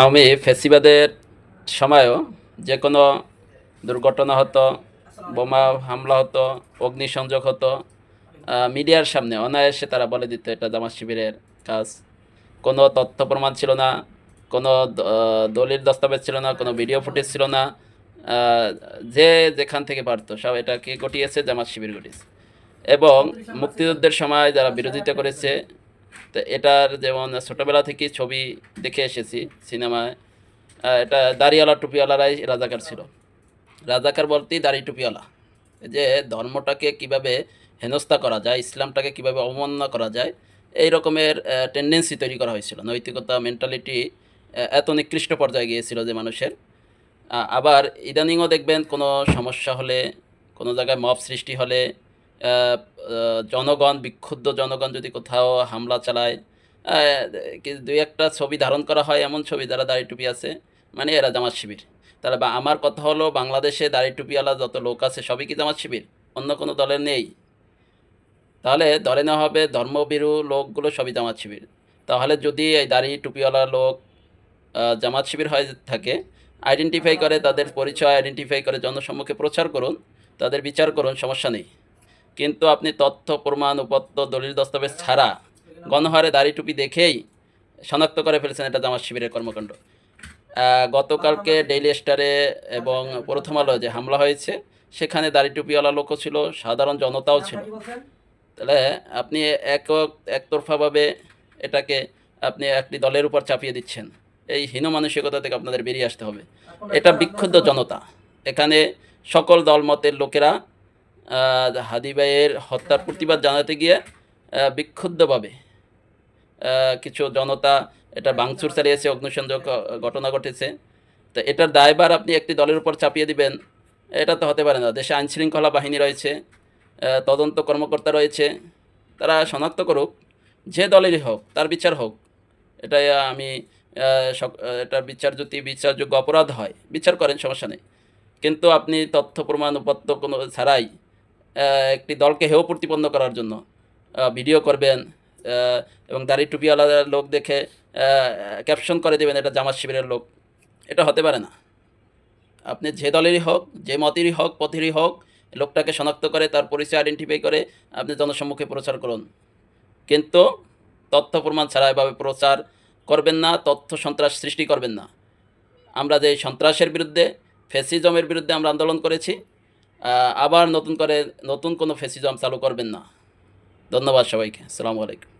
আমি ফ্যাসিবাদের সময়ও যে কোনো দুর্ঘটনা হতো, বোমা হামলা হতো, অগ্নিসংযোগ হতো, মিডিয়ার সামনে অনায়াসে তারা বলে দিত এটা জামাত শিবিরের কাজ। কোনো তথ্য প্রমাণ ছিল না, কোনো দলিল দস্তাবেজ ছিল না, কোনো ভিডিও ফুটেজ ছিল না। আ যে যেখান থেকে পারত সব এটাকে ঘটিয়েছে জামাত শিবির ঘটিয়েছে। এবং মুক্তিযুদ্ধের সময় যারা বিরোধিতা করেছে, তো এটার যেমন ছোটবেলা থেকেই ছবি দেখে এসেছি সিনেমায়। এটা দাড়িওয়ালা টুপিওয়ালারাই রাজাকার ছিল। রাজাকার বলতেই দাড়ি টুপিওয়ালা। এই যে ধর্মটাকে কিভাবে হেনস্থা করা যায়, ইসলামটাকে কিভাবে অবমাননা করা যায়, এই রকমের টেন্ডেন্সি তৈরি করা হয়েছিল। নৈতিকতা, মেন্টালিটি এত নিকৃষ্ট পর্যায়ে গিয়েছিল যে মানুষের। আবার ইদানিংও দেখবেন কোনো সমস্যা হলে, কোনো জায়গায় মব সৃষ্টি হলে, আ আ জনগণ, বিক্ষুব্ধ জনগণ যদি কোথাও হামলা চালায়, আ ২-১ টা ছবি ধারণ করা হয়, এমন ছবি যারা দাড়ি টুপি আছে, মানে এরা জামাত শিবির। তাহলে আমার কথা হলো বাংলাদেশে দাড়ি টুপিওয়ালা যত লোক আছে সবই কি জামাত শিবির? অন্য কোনো দলের নেই? তাহলে ধরে নেওয়া হবে ধর্মভীরু লোকগুলো সবই জামাত শিবির। তাহলে যদি এই দাড়ি টুপিওয়ালা লোক জামাত শিবির হয়ে থাকে, আইডেন্টিফাই করে তাদের পরিচয় আইডেন্টিফাই করে জনসম্মুখে প্রচার করুন, তাদের বিচার করুন, সমস্যা নেই। কিন্তু আপনি তথ্য, প্রমাণ, উপাত্ত, দলিল দস্তাবেজ ছাড়া গণহারে দাড়ি টুপি দেখেই শনাক্ত করে ফেলেছেন এটা জামাত শিবিরের কর্মকাণ্ড। গতকালকে ডেইলি স্টারে এবং প্রথম আলোয় যে হামলা হয়েছে, সেখানে দাড়ি টুপিওয়ালা লোকও ছিল, সাধারণ জনতাও ছিল। তাহলে আপনি একতরফাভাবে এটাকে আপনি একটি দলের উপর চাপিয়ে দিচ্ছেন। এই হীন মানসিকতা থেকে আপনাদের বেরিয়ে আসতে হবে। এটা বিক্ষুব্ধ জনতা। এখানে সকল দলমতের লোকেরা হাদী ভাইয়ের হত্যার প্রতিবাদ জানাতে গিয়ে বিক্ষুব্ধভাবে কিছু জনতা এটা ভাঙচুর চালিয়েছে, অগ্নিসংযোগ ঘটনা ঘটেছে। তো এটার দায়ভার আপনি একটি দলের উপর চাপিয়ে দিবেন, এটা তো হতে পারে না। দেশে আইনশৃঙ্খলা বাহিনী রয়েছে, তদন্ত কর্মকর্তা রয়েছে, তারা শনাক্ত করুক, যে দলেরই হোক তার বিচার হোক। এটাই আমি এটার বিচার যদি বিচারযোগ্য অপরাধ হয় বিচার করেন, সমস্যা নেই। কিন্তু আপনি তথ্য প্রমাণ উপাত্ত কোনো ছাড়াই একটি দলকে হেয় প্রতিপন্ন করার জন্য ভিডিও করবেন, এবং দাড়ি টুপিওয়ালা লোক দেখে ক্যাপশন করে দেবেন এটা জামাত শিবিরের লোক। এটা হতে পারে না। আপনি যে দলেরই হোক, যে মতেরই হোক, পথেরই হোক, লোকটাকে শনাক্ত করে তার পরিচয় আইডেন্টিফাই করে আপনি জনসম্মুখে প্রচার করুন। কিন্তু তথ্য প্রমাণ ছাড়া এভাবে প্রচার করবেন না, তথ্য সন্ত্রাস সৃষ্টি করবেন না। আমরা যে সন্ত্রাসের বিরুদ্ধে, ফ্যাসিজমের বিরুদ্ধে আমরা আন্দোলন করেছি, আবার নতুন করে নতুন কোনো ফ্যাসিজম চালু করবেন না। ধন্যবাদ সবাইকে। আসসালামু আলাইকুম।